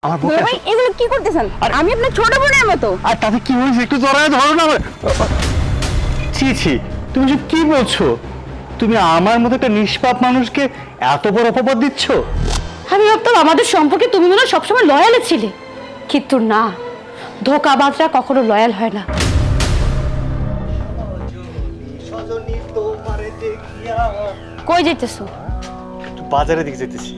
আমার বুকে ভাই এগুলো কি করতেছেন? আমি আপনার ছোট বোনের মতো। আর তাতে কি হয়েছে একটু জড়ায় ধরো না। ছি ছি, তুমি সব কি বলছো? তুমি আমার মতো একটা নিষ্পাপ মানুষকে এত বড় অপবাদ দিচ্ছ? আমি ভাবতাম আমাদের সম্পর্কে তুমি মনে হয় সবসময় লয়াল ছিলে, কিন্তু না, ধোঁকাবাজরা কখনো লয়াল হয় না। কই যেতেছো? বাজারের দিকে যেতেছি।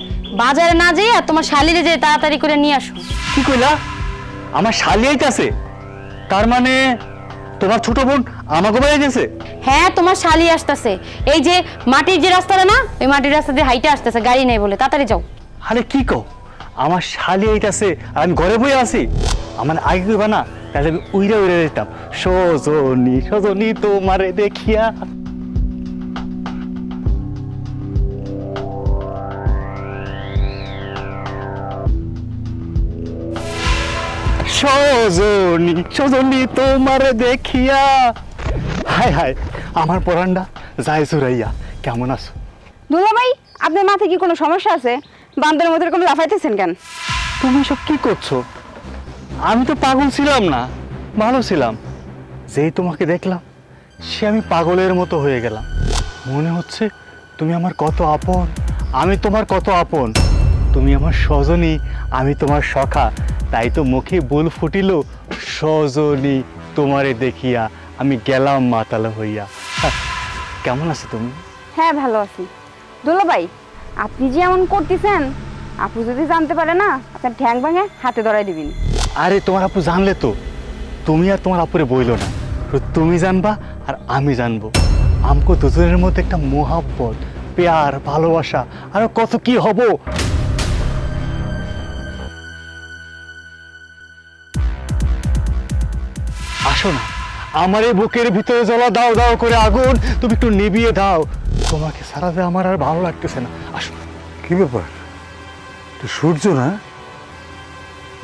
বাজারে না যেয়ে তোমার শালিরে যে তাড়াতাড়ি করে নিয়ে আসো। কি কইলা? আমার শালি আইতাছে? তার মানে তোমার ছোট বোন আমাকে বাইরে গেছে? হ্যাঁ, তোমার শালি আসতেছে। এই যে মাটির যে রাস্তাটা না, ওই মাটির রাস্তা দিয়ে হাইটে আসতেছে, গাড়ি নেই বলে। তাড়াতাড়ি যাও। আরে কি কও, আমার শালি আইতাছে আর আমি ঘরে বসে আছি? আমার আগে কইবা না, তাহলে আমি উইরে উইরে যেতাম। সজনী সজনী তোমারে দেখিয়া। সজনী সজনী তোমারে দেখিয়া। হায় হায়, আমার পরান্ডা যায় জুরাইয়া। কেমন আছো? দুলা ভাই, আপনার মাথায় কি কোনো সমস্যা আছে? বান্দরের মতো এরকম লাফাইতেছেন কেন? তুমি সব কি করছো? আমি তো পাগল ছিলাম না, ভালো ছিলাম। যেই তোমাকে দেখলাম সে আমি পাগলের মতো হয়ে গেলাম। মনে হচ্ছে তুমি আমার কত আপন, আমি তোমার কত আপন। তুমি আমার সজনী, আমি তোমার সখা। তাই তো মুখে বুল ফুটিল, সজনী তোমারে দেখিয়া আমি গেলাম মাতাল হইয়া। কেমন আছো তুমি? হ্যাঁ, ভালো আছি। দুলা ভাই, আপনি যে এমন করতেছেন, আপু যদি জানতে পারে না, আপনার ঠ্যাং ভাঙে হাতে ধরাই দিবেন। আরে তোমার আপু জানলে তো, তুমি আর তোমার আপুরে বইলো না, তুমি জানবা আর আমি জানবো। আমকো দুজনের মধ্যে একটা মোহাব্বত, প্যার, ভালোবাসা আর কত কি হব। আসো না, আমার এই বুকের ভিতরে জ্বলা দাও দাও করে আগুন তুমি একটু নিভিয়ে দাও। তোমাকে সারা যে আমার আর ভালো লাগতেছে না। আসো। কি ব্যাপার? সূর্য না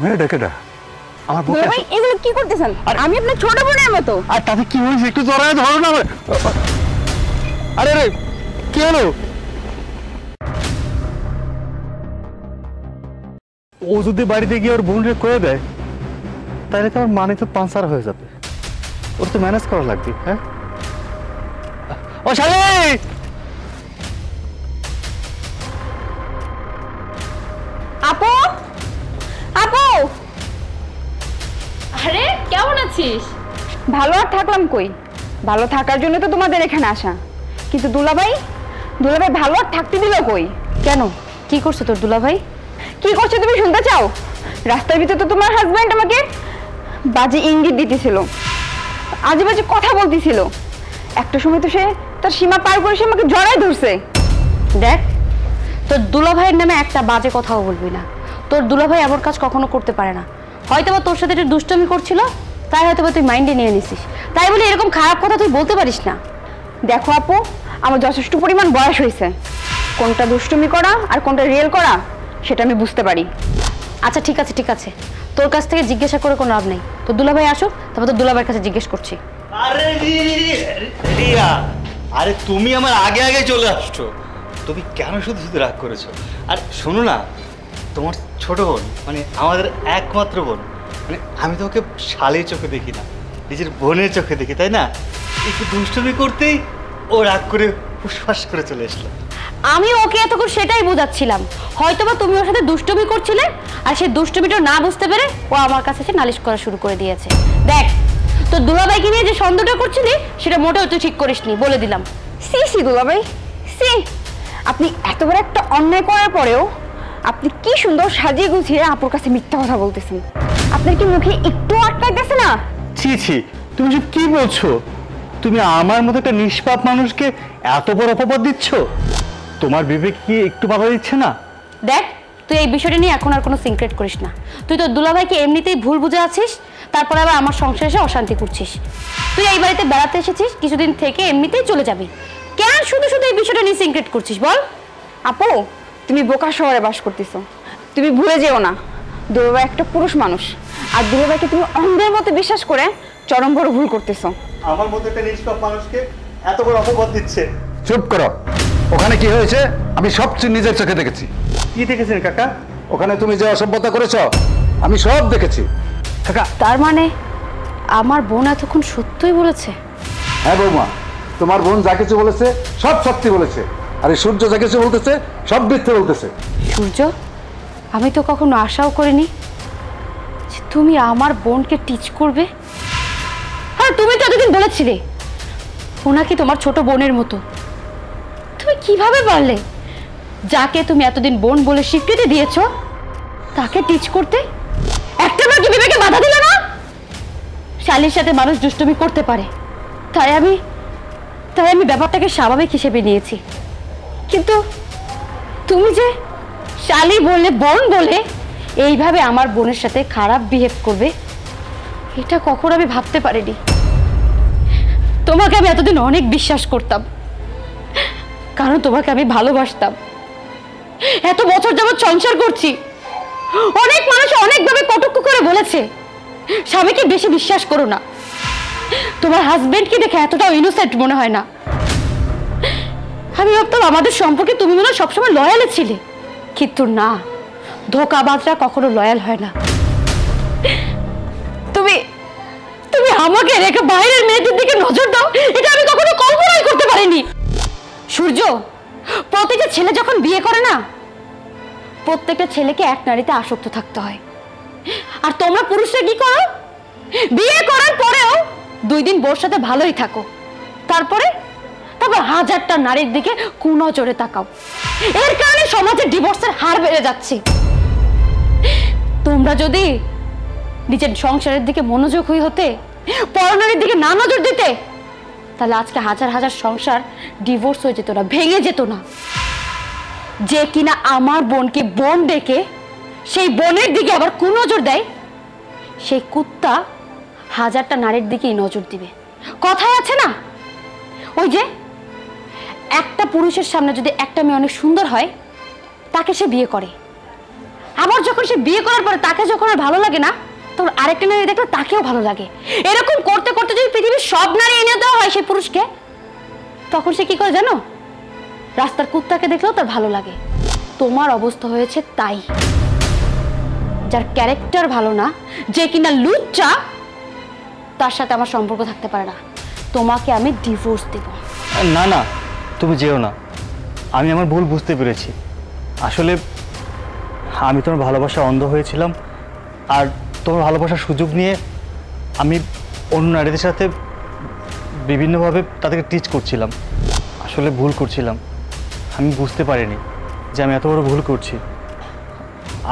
মেয়েটা কেটা? আমার বুকে দুলা ভাই, এগুলো কি করতেছেন? আমি আপনার ছোট বোনের মতো। আর তাতে কি হয়েছে একটু জড়ায় ধরো না। আরে রে, কি হলো? ও যদি বাড়িতে গিয়ে ওর বোনরে করে দেয়, তাহলে তো আমার মানে তো পাঞ্চার হয়ে যাবে। ওর তো ম্যানেজ করা লাগবে। হ্যাঁ, ও শালি, আপু, আপু। আরে কেমন আছিস? ভালো আর থাকলাম কই? ভালো থাকার জন্য তো তোমাদের এখানে আসা। কিন্তু দুলাভাই ভালো আর থাকতে দিল কই? কেন, কি করছো তোর দুলাভাই? কি করছো তুমি শুনতে চাও? রাস্তার ভিতরে তো তোমার হাজবেন্ড আমাকে বাজে ইঙ্গিত দিতেছিল, আজে বাজে কথা বলতেছিল। একটা সময় তো সে তার সীমা পার করে সে আমাকে জড়ায় ধরছে। দেখ, তোর দুলাভাইয়ের নামে একটা বাজে কথাও বলবি না। তোর দুলাভাই এমন কাজ কখনো করতে পারে না। হয়তো বা তোর সাথে একটু দুষ্টমি করছিল, তাই হয়তো বা তুই মাইন্ডে নিয়ে নিছিস। তাই বলে এরকম খারাপ কথা তুই বলতে পারিস না। দেখো আপু, আমার যথেষ্ট পরিমাণ বয়স হয়েছে। কোনটা দুষ্টমি করা আর কোনটা রিয়েল করা সেটা আমি বুঝতে পারি। আচ্ছা ঠিক আছে, ঠিক আছে, তোর কাছ থেকে জিজ্ঞাসা করে কোনো লাভ নেই। তোর দুলাভাই আসুক, তারপর তোর দুলাভাইয়ের কাছে জিজ্ঞেস করছি। আরে রিয়া, আরে তুমি আমার আগে আগে চলে আসছো। তুমি কেন শুধু শুধু রাগ করেছো? আর শোনো না, তোমার ছোট বোন মানে আমাদের একমাত্র বোন, মানে আমি তোমাকে শালের চোখে দেখি না, নিজের বোনের চোখে দেখি, তাই না? একটু দুষ্টুমি করতেই ও রাগ করে ফুসফাস করে চলে আসলো। আমি ওকে এতক্ষণ সেটাই বোঝাচ্ছিলাম। হয়তোবা তুমি ওর সাথে দুষ্টমি করছিলে, আর সেই দুষ্টমিটা না বুঝতে পেরে ও আমার কাছে এসে নালিশ করা শুরু করে দিয়েছে। দেখ, তোর দুলাভাইকে নিয়ে যে সন্দেহটা করছিলি সেটা মোটেও তুই ঠিক করিসনি, বলে দিলাম। সি সি দুলাভাই, সি, আপনি এত বড় একটা অন্যায় করার পরেও আপনি কি সুন্দর সাজিয়ে গুছিয়ে আপুর কাছে মিথ্যা কথা বলতেছেন। আপনার কি মুখে একটু আটকাইতেছে না? ছি ছি, তুমি সব কি বলছো? তুমি আমার মতো একটা নিষ্পাপ মানুষকে এত বড় অপবাদ দিচ্ছ? তোমার বিবেক কি একটু বাধা দিচ্ছে না? দেখ, তুই এই বিষয়টা নিয়ে এখন আর কোনো সিক্রেট করিস না। তুই তোর দুলাভাইকে এমনিতেই ভুল বুঝে আছিস, তারপরে আবার আমার সংসারে এসে অশান্তি করছিস। তুই এই বাড়িতে বেড়াতে এসেছিস, কিছুদিন থেকে এমনিতেই চলে যাবি। কেন শুধু শুধু এই বিষয়টা নিয়ে সিক্রেট করছিস বল? আপু, তুমি বোকা শহরে বাস করতেছো। তুমি ভুলে যেও না, দুলাভাই একটা পুরুষ মানুষ, আর দুলাভাইকে তুমি অন্ধের মতো বিশ্বাস করে চরম বড় ভুল করতেছো। আমার মতো একটা নিষ্পাপ মানুষকে এত বড় অপবাদ দিচ্ছে। চুপ করো। ওখানে কি হয়েছে আমি সব নিজের চোখে দেখেছি। কি দেখেছেন কাকা? ওখানে তুমি যে অসভ্যতা করেছ আমি সব দেখেছি। কাকা, তার মানে আমার বোন এতক্ষণ সত্যই বলেছে? হ্যাঁ বৌমা, তোমার বোন যা কিছু বলেছে সব সত্যি বলেছে, আর এই সূর্য যা কিছু বলতেছে সব মিথ্যে বলতেছে। সূর্য, আমি তো কখনো আশাও করিনি যে তুমি আমার বোনকে টিচ করবে। আর তুমি তো এতদিন বলেছিলে ও নাকি তোমার ছোট বোনের মতো। তুমি কিভাবে পারলে যাকে তুমি এতদিন বোন বলে স্বীকৃতি দিয়েছো তাকে টিচ করতে? একটা বার কি বিবেকে বাধা দিল না? শালির সাথে মানুষ দুষ্টুমি করতে পারে, তাই আমি ব্যাপারটাকে স্বাভাবিক হিসেবে নিয়েছি। কিন্তু তুমি যে শালি বললে, বোন বলে এইভাবে আমার বোনের সাথে খারাপ বিহেভ করবে, এটা কখনো আমি ভাবতে পারিনি। তোমাকে আমি এতদিন অনেক বিশ্বাস করতাম, কারণ তোমাকে আমি ভালোবাসতাম। এত বছর যাবৎ সংসার করছি, অনেক মানুষ অনেকভাবে কটূক্তি করে বলেছে স্বামীকে বেশি বিশ্বাস করো না, তোমার হাজবেন্ডকে দেখে এতটাও ইনোসেন্ট মনে হয় না। আমি ভাবতাম আমাদের সম্পর্কে তুমি মনে হয় সবসময় লয়ালে ছিলে, কিন্তু না, ধোঁকাবাজরা কখনো লয়াল হয় না। তুমি তুমি আমাকে রেখে বাইরের মেয়েদের দিকে নজর দাও, এটা আমি কখনো কল্পনাই করতে পারিনি। সূর্য, প্রতিটা ছেলে যখন বিয়ে করে না, প্রত্যেকটা ছেলেকে এক নারীতে আসক্ত থাকতে হয়। আর তোমরা পুরুষরা কি করো? বিয়ে করার পরেও 2 দিন বোর সাথে ভালোই থাকো, তারপর হাজারটা নারীর দিকে কুনজরে তাকাও। এর কারণে সমাজে ডিভোর্সের হার বেড়ে যাচ্ছে। তোমরা যদি নিজের সংসারের দিকে মনোযোগী হতে, পরনারীর দিকে না নজর দিতে, তাহলে আজকে হাজার হাজার সংসার ডিভোর্স হয়ে যেত না, ভেঙে যেত না। যে কিনা আমার বোনকে বোন ডেকে সেই বোনের দিকে আবার কুনজর দেয়, সেই কুত্তা হাজারটা নারীর দিকেই নজর দিবে। কথায় আছে না, ওই যে একটা পুরুষের সামনে যদি একটা মেয়ে অনেক সুন্দর হয় তাকে সে বিয়ে করে, আবার যখন সে বিয়ে করার পরে তাকে যখন আর ভালো লাগে না, তখন আরেকটা নারী দেখলে তাকেও ভালো লাগে। এরকম করতে করতে যদি পৃথিবীর সব নারী এনে দেওয়া হয় সেই পুরুষকে, তখন সে কি করে জানো? রাস্তার কুত্তাকে দেখলেও তার ভালো লাগে। তোমার অবস্থা হয়েছে তাই। যার ক্যারেক্টার ভালো না, যে কিনা লুচ্চা, তার সাথে আমার সম্পর্ক থাকতে পারে না। তোমাকে আমি ডিভোর্স দেব। না না, তুমি যেও না। আমি আমার ভুল বুঝতে পেরেছি। আসলে আমি তোমার ভালোবাসা অন্ধ হয়েছিলাম, আর তোমার ভালোবাসার সুযোগ নিয়ে আমি অন্য নারীদের সাথে বিভিন্নভাবে তাদেরকে টিচ করছিলাম। আসলে ভুল করছিলাম, আমি বুঝতে পারিনি যে আমি এত বড় ভুল করছি।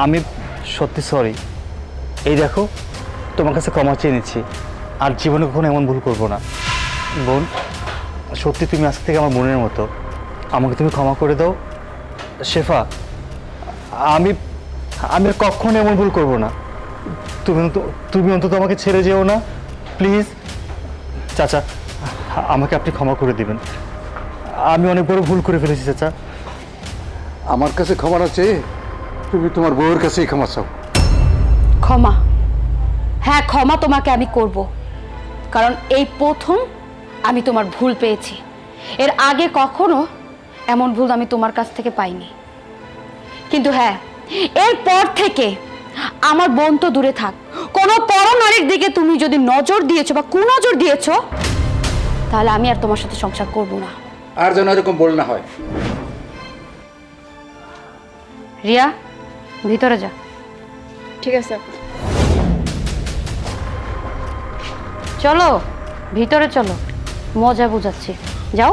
আমি সত্যি সরি। এই দেখো, তোমার কাছে ক্ষমা চেয়ে নিচ্ছি, আর জীবনে কখনো এমন ভুল করবো না। বোন, সত্যি তুমি আজ থেকে আমার বোনের মতো, আমাকে তুমি ক্ষমা করে দাও। শেফা, আমি আমি আর কখনো এমন ভুল করবো না। তুমি অন্তত আমাকে ছেড়ে যেও না, প্লিজ। চাচা, আমাকে আপনি ক্ষমা করে দিবেন। আমি অনেক বড় ভুল করে ফেলেছি চাচা। আমার কাছে ক্ষমা না চেয়ে তুমি তোমার বউয়ের কাছেই ক্ষমা চাও। ক্ষমা? হ্যাঁ, ক্ষমা তোমাকে আমি করব, কারণ এই প্রথম আমি তোমার ভুল পেয়েছি। এর আগে কখনো এমন ভুল আমি তোমার কাছ থেকে পাইনি। কিন্তু হ্যাঁ, এরপর থেকে আমার বোন তো দূরে থাক, কোনো পরনারীর দিকে তুমি যদি নজর দিয়েছো বা কুনজর দিয়েছো, তাহলে আমি আর তোমার সাথে সংসার করব না। আর যেন এরকম বল না হয়। রিয়া, ভিতরে যা। ঠিক আছে। চলো ভিতরে চলো, মজা বুঝাচ্ছি, যাও।